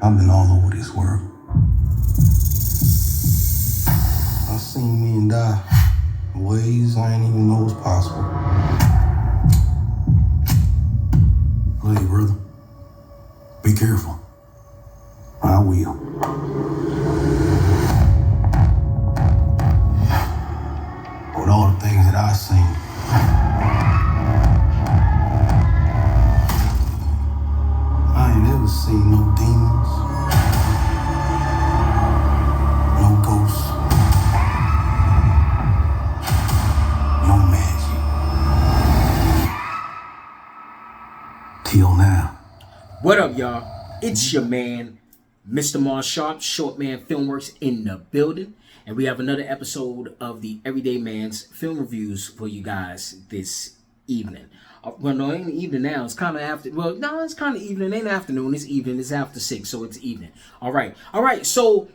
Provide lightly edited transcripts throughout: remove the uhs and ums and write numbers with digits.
I've been all over this world. I've seen men die in ways I ain't even know was possible. Hey, brother, be careful. I will. With all the things that I've seen, I ain't ever seen no demons, no ghosts, no magic. Till now. What up, y'all? It's your man, Mr. Mar Sharp, Short Man Filmworks in the building. And we have another episode of the Everyday Man's Film Reviews for you guys this evening. Well, no, it ain't evening now. It's kind of after. Well, no, it's kind of evening. It ain't afternoon. It's evening. It's after 6, so it's evening. All right. So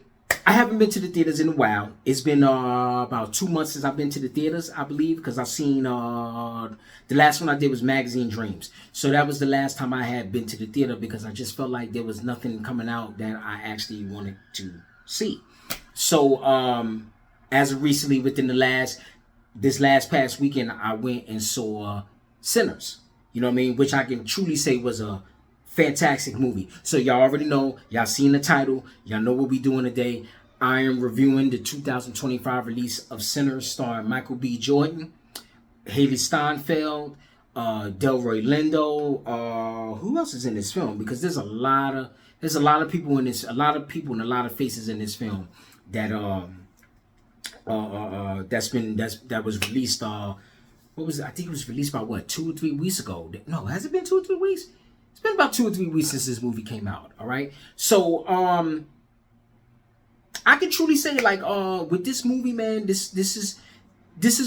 I haven't been to the theaters in a while. It's been about 2 months since I've been to the theaters, I believe, because I've seen the last one I did was Magazine Dreams. So that was the last time I had been to the theater because I just felt like there was nothing coming out that I actually wanted to see. So as of recently, within this last past weekend, I went and saw Sinners. You know what I mean? Which I can truly say was a fantastic movie. So y'all already know, y'all seen the title, y'all know what we doing today. I am reviewing the 2025 release of Sinners, starring Michael B. Jordan, Haley Steinfeld, Delroy Lindo. Who else is in this film? Because there's a lot of people in this, a lot of people and a lot of faces in this film that that was released. What was it? I think it was released about 2 or 3 weeks ago. No, has it been 2 or 3 weeks? It's been about 2 or 3 weeks since this movie came out. All right. So I can truly say, like, with this movie, man, this has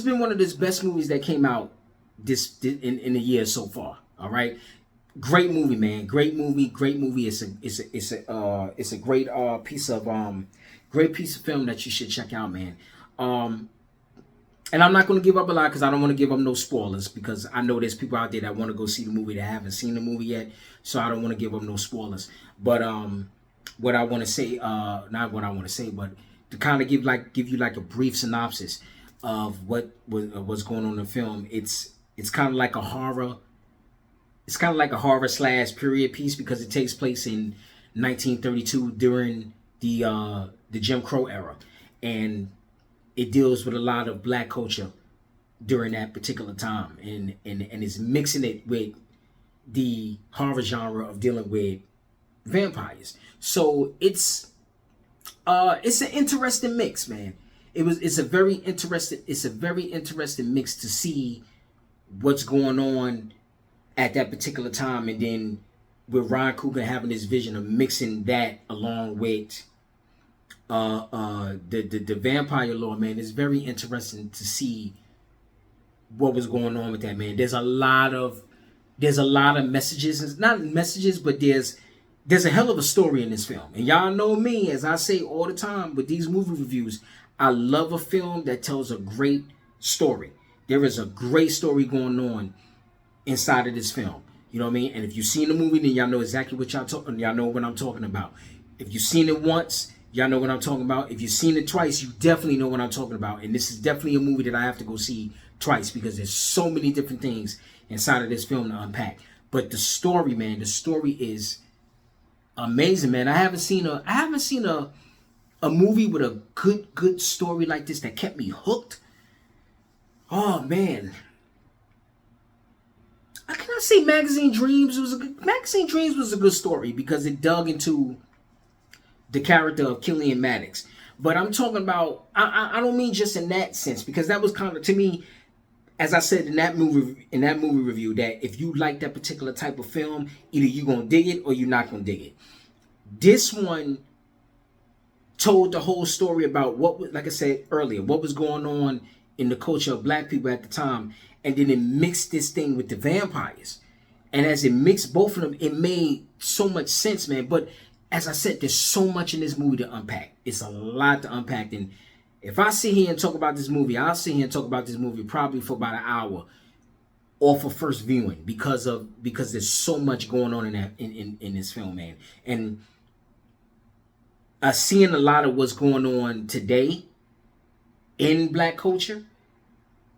been one of the best movies that came out in the year so far. All right. Great movie, man. Great movie. It's a great piece of film that you should check out, man. And I'm not going to give up a lot because I don't want to give up no spoilers, because I know there's people out there that want to go see the movie that haven't seen the movie yet, so I don't want to give up no spoilers. But what I want to say, not what I want to say, but to kind of give you like a brief synopsis of what's going on in the film. It's kind of like a horror. It's kind of like a horror / period piece because it takes place in 1932 during the Jim Crow era, and it deals with a lot of black culture during that particular time, and is mixing it with the horror genre of dealing with vampires. So it's an interesting mix, man. It's a very interesting mix to see what's going on at that particular time, and then with Ryan Coogler having this vision of mixing that along with the vampire lore, man. It's very interesting to see what was going on with that, man. There's a lot of messages. It's not messages, but there's a hell of a story in this film. And y'all know me, as I say all the time with these movie reviews, I love a film that tells a great story. There is a great story going on inside of this film. You know what I mean? And if you've seen the movie, then y'all know exactly what y'all know what I'm talking about. If you've seen it once, y'all know what I'm talking about. If you've seen it twice, you definitely know what I'm talking about. And this is definitely a movie that I have to go see twice because there's so many different things inside of this film to unpack. But the story, man, the story is amazing, man. I haven't seen a movie with a good story like this that kept me hooked. Oh man. I cannot say Magazine Dreams was a good story because it dug into the character of Killian Maddox. But I'm talking about, I don't mean just in that sense, because that was kind of, to me, as I said in that movie review, that if you like that particular type of film, either you're going to dig it or you're not going to dig it. This one told the whole story about like I said earlier, what was going on in the culture of black people at the time, and then it mixed this thing with the vampires. And as it mixed both of them, it made so much sense, man. But as I said, there's so much in this movie to unpack. It's a lot to unpack. And if I sit here and talk about this movie, I'll sit here and talk about this movie probably for about an hour off of first viewing because there's so much going on in this film, man. And seeing a lot of what's going on today in black culture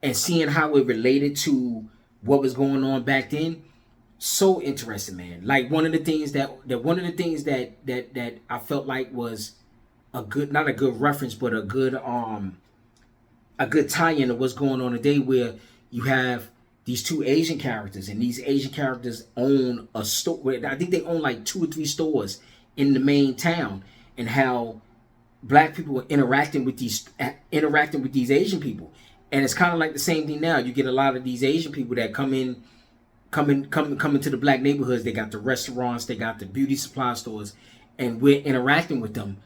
and seeing how it related to what was going on back then. So interesting, man. Like one of the things that I felt like was a good, not a good reference, but a good tie-in of what's going on today, where you have these two Asian characters, and these Asian characters own a store. I think they own like 2 or 3 stores in the main town, and how black people were interacting with these Asian people. And it's kind of like the same thing now. You get a lot of these Asian people that come into the black neighborhoods. They got the restaurants, they got the beauty supply stores, and we're interacting with them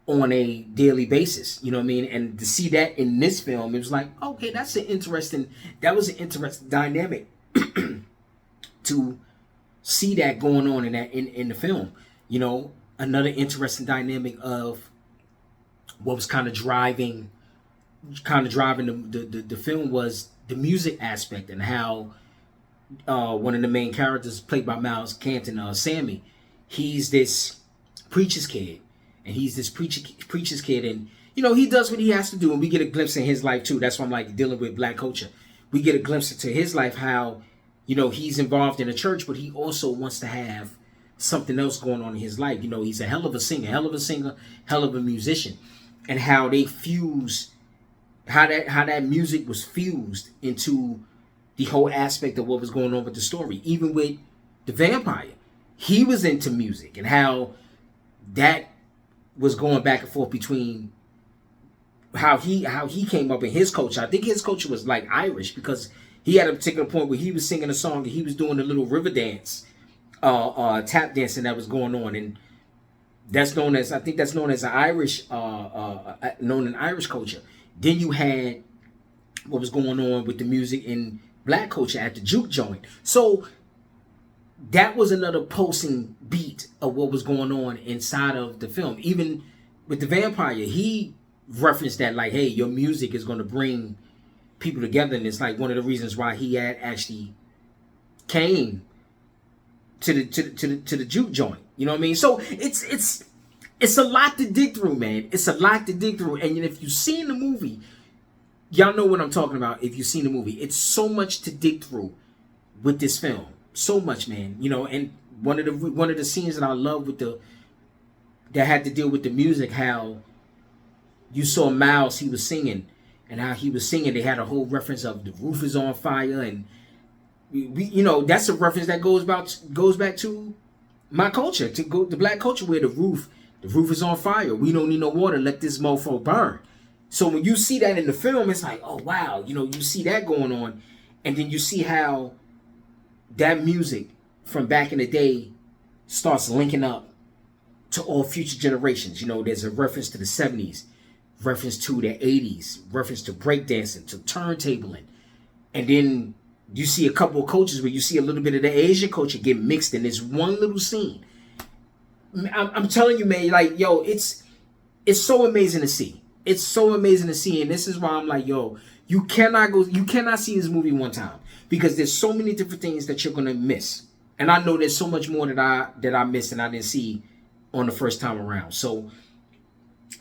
on a daily basis. You know what I mean? And to see that in this film, it was like, okay, that was an interesting dynamic to see that going on in the film. You know, another interesting dynamic of what was kind of driving the film was the music aspect, and how one of the main characters, played by Miles Canton, Sammy, he's this preacher's kid, and you know, he does what he has to do, and we get a glimpse in his life too. That's why I'm like, dealing with black culture, we get a glimpse into his life, how, you know, he's involved in a church, but he also wants to have something else going on in his life. You know, he's a hell of a singer, hell of a musician, and how they fuse, how that music was fused into the whole aspect of what was going on with the story. Even with the vampire, he was into music, and how that was going back and forth between how he came up in his culture. I think his culture was like Irish, because he had a particular point where he was singing a song and he was doing a little river dance, tap dancing that was going on, and that's known as, I think that's known as an Irish, known in Irish culture. Then you had what was going on with the music in black culture at the juke joint. So that was another pulsing beat of what was going on inside of the film. Even with the vampire, he referenced that, like, hey, your music is going to bring people together, and it's like one of the reasons why he had actually came to the juke joint. You know what I mean? So it's a lot to dig through, man. It's a lot to dig through. And if you've seen the movie, y'all know what I'm talking about. If you've seen the movie, it's so much to dig through with this film. So much, man. You know, and one of the scenes that I love that had to deal with the music, how you saw Miles, he was singing, and how he was singing, they had a whole reference of the roof is on fire, and we you know, that's a reference that goes back to my culture, to black culture, where the roof is on fire. We don't need no water. Let this mofo burn. So when you see that in the film, it's like, oh wow, you know, you see that going on, and then you see how that music from back in the day starts linking up to all future generations. You know, there's a reference to the 70s, reference to the 80s, reference to breakdancing, to turntabling, and then you see a couple of cultures where you see a little bit of the Asian culture get mixed in this one little scene. I'm telling you, man, like, yo, it's so amazing to see. It's so amazing to see, and this is why I'm like, yo, you cannot see this movie one time, because there's so many different things that you're gonna miss, and I know there's so much more that I missed and I didn't see on the first time around. So,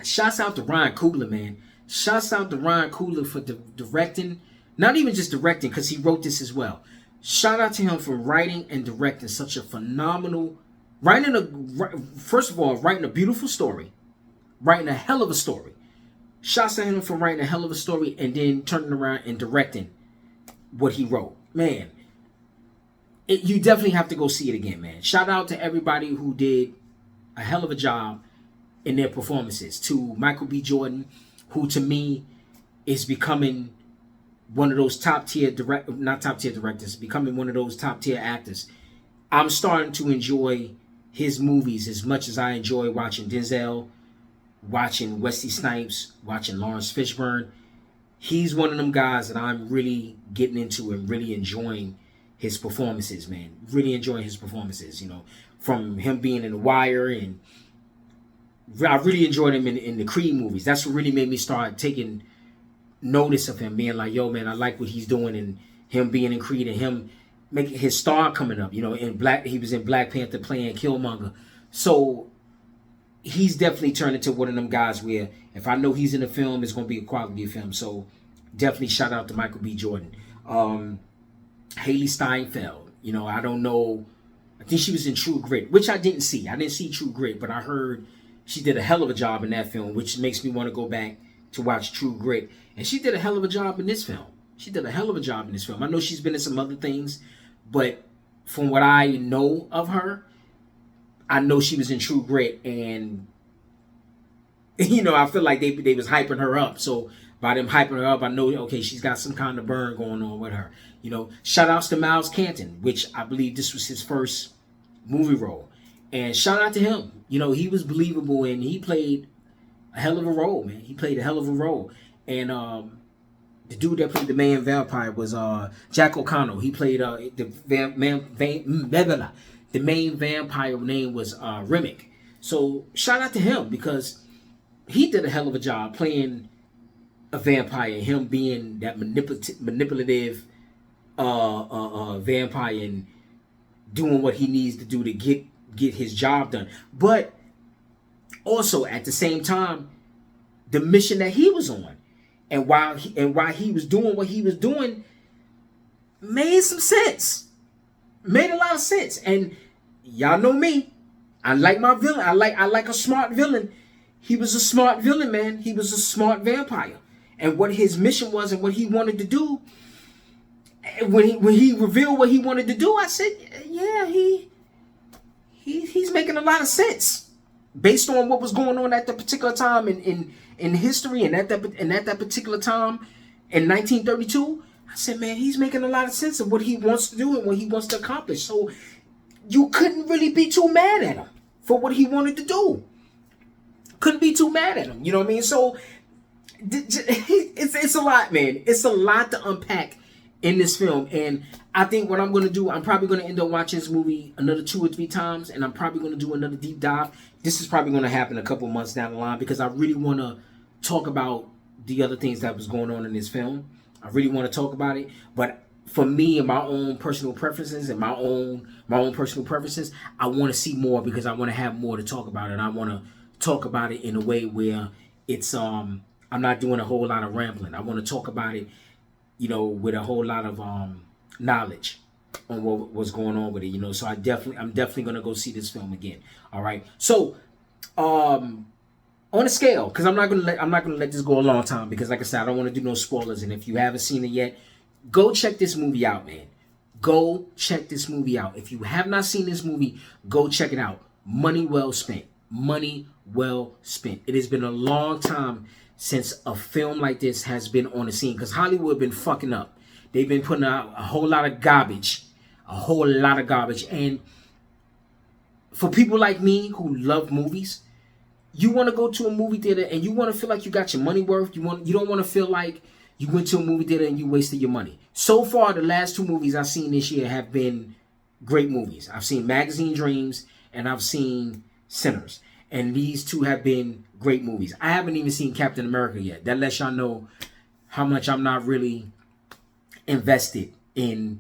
shouts out to Ryan Coogler, man. Shouts out to Ryan Coogler for directing, not even just directing, because he wrote this as well. Shout out to him for writing and directing such a phenomenal, first of all, writing a beautiful story, writing a hell of a story. Shouts to him for writing a hell of a story, and then turning around and directing what he wrote. Man, you definitely have to go see it again, man. Shout out to everybody who did a hell of a job in their performances. To Michael B. Jordan, who to me is becoming one of those becoming one of those top tier actors. I'm starting to enjoy his movies as much as I enjoy watching Denzel, watching Wesley Snipes, watching Lawrence Fishburne. He's one of them guys that I'm really getting into and really enjoying his performances, man. Really enjoying his performances, you know, from him being in The Wire, and I really enjoyed him in the Creed movies. That's what really made me start taking notice of him, being like, yo, man, I like what he's doing, and him being in Creed, and him making his star coming up, you know, he was in Black Panther playing Killmonger. So he's definitely turned into one of them guys where if I know he's in a film, it's gonna be a quality of film. So definitely shout out to Michael B. Jordan. Haley Steinfeld. You know, I don't know. I think she was in True Grit, which I didn't see. I didn't see True Grit, but I heard she did a hell of a job in that film, which makes me want to go back to watch True Grit. And she did a hell of a job in this film. She did a hell of a job in this film. I know she's been in some other things, but from what I know of her, I know she was in True Grit, and you know, I feel like they was hyping her up. So by them hyping her up, I know, okay, she's got some kind of burn going on with her. You know, shout outs to Miles Canton, which I believe this was his first movie role. And shout out to him. You know, he was believable and he played a hell of a role, man. He played a hell of a role. And the dude that played the main vampire was Jack O'Connell. He played the main vampire name was Remick. So shout out to him because he did a hell of a job playing a vampire. Him being that manipulative vampire and doing what he needs to do to get his job done. But also at the same time, the mission that he was on, and while he was doing what he was doing, made some sense. Made a lot of sense. And y'all know me. I like my villain. I like a smart villain. He was a smart villain, man. He was a smart vampire. And what his mission was and what he wanted to do, when he revealed what he wanted to do, I said, yeah, he's making a lot of sense based on what was going on at the particular time in history and at that particular time in 1932. I said, man, he's making a lot of sense of what he wants to do and what he wants to accomplish. So you couldn't really be too mad at him for what he wanted to do. Couldn't be too mad at him. You know what I mean? So it's a lot, man. It's a lot to unpack in this film. And I think what I'm going to do, I'm probably going to end up watching this movie another 2 or 3 times. And I'm probably going to do another deep dive. This is probably going to happen a couple months down the line because I really want to talk about the other things that was going on in this film. I really want to talk about it. But for me and my own personal preferences and my own personal preferences, I want to see more because I want to have more to talk about it. I want to talk about it in a way where it's I'm not doing a whole lot of rambling. I want to talk about it, you know, with a whole lot of knowledge on what was going on with it, you know. So I'm definitely gonna go see this film again. All right. So on a scale, because I'm not gonna let this go a long time because, like I said, I don't want to do no spoilers. And if you haven't seen it yet, go check this movie out, man. Go check this movie out. If you have not seen this movie, go check it out. Money well spent. Money well spent. It has been a long time since a film like this has been on the scene because Hollywood been fucking up. They've been putting out a whole lot of garbage. And for people like me who love movies, you want to go to a movie theater and you want to feel like you got your money worth. You don't want to feel like you went to a movie theater and you wasted your money. So far, the last 2 movies I've seen this year have been great movies. I've seen Magazine Dreams and I've seen Sinners. And these 2 have been great movies. I haven't even seen Captain America yet. That lets y'all know how much I'm not really invested in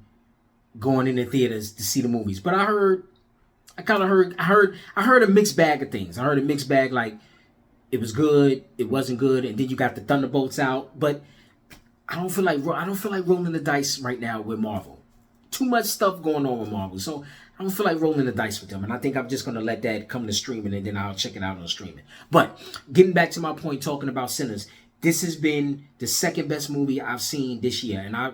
going into theaters to see the movies. But I heard a mixed bag of things. I heard a mixed bag, like it was good, it wasn't good, and then you got the Thunderbolts out. But I don't feel like rolling the dice right now with Marvel. Too much stuff going on with Marvel. So I don't feel like rolling the dice with them. And I think I'm just going to let that come to streaming and then I'll check it out on streaming. But getting back to my point, talking about Sinners, this has been the second best movie I've seen this year. And I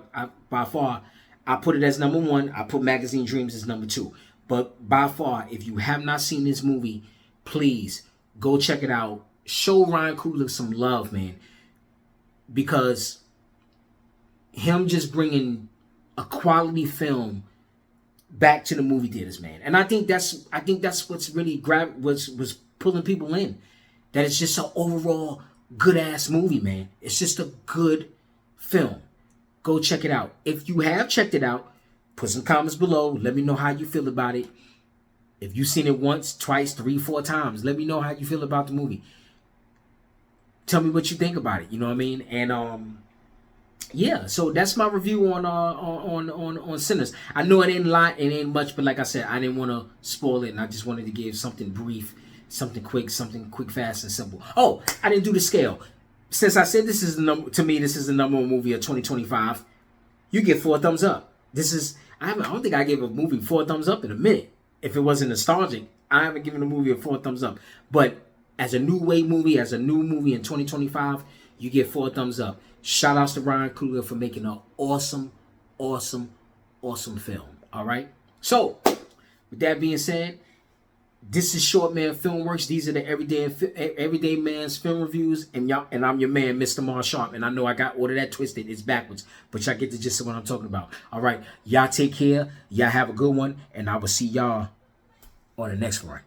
by far, I put it as number 1. I put Magazine Dreams as number 2. But by far, if you have not seen this movie, please go check it out. Show Ryan Coogler some love, man. Because him just bringing a quality film back to the movie theaters, man. And I think that's what's really was pulling people in. That it's just an overall good ass movie, man. It's just a good film. Go check it out. If you have checked it out, put some comments below. Let me know how you feel about it. If you've seen it once, twice, 3, 4 times, let me know how you feel about the movie. Tell me what you think about it. You know what I mean? And yeah, so that's my review on Sinners. I know it ain't a lot, it ain't much, but like I said, I didn't want to spoil it, and I just wanted to give something brief Something quick, fast, and simple. Oh, I didn't do the scale. Since I said this is the number, to me, this is the number one movie of 2025. You get 4 thumbs up. I don't think I gave a movie 4 thumbs up in a minute. If it wasn't nostalgic, I haven't given a movie a 4 thumbs up. But as a new movie in 2025, you get 4 thumbs up. Shout outs to Ryan Coogler for making an awesome film. All right. So, with that being said, this is Short Man Filmworks. These are the everyday man's film reviews, and I'm your man, Mr. Mar Sharp. And I know I got all of that twisted. It's backwards, but y'all get the gist of what I'm talking about. All right, y'all take care. Y'all have a good one, and I will see y'all on the next one.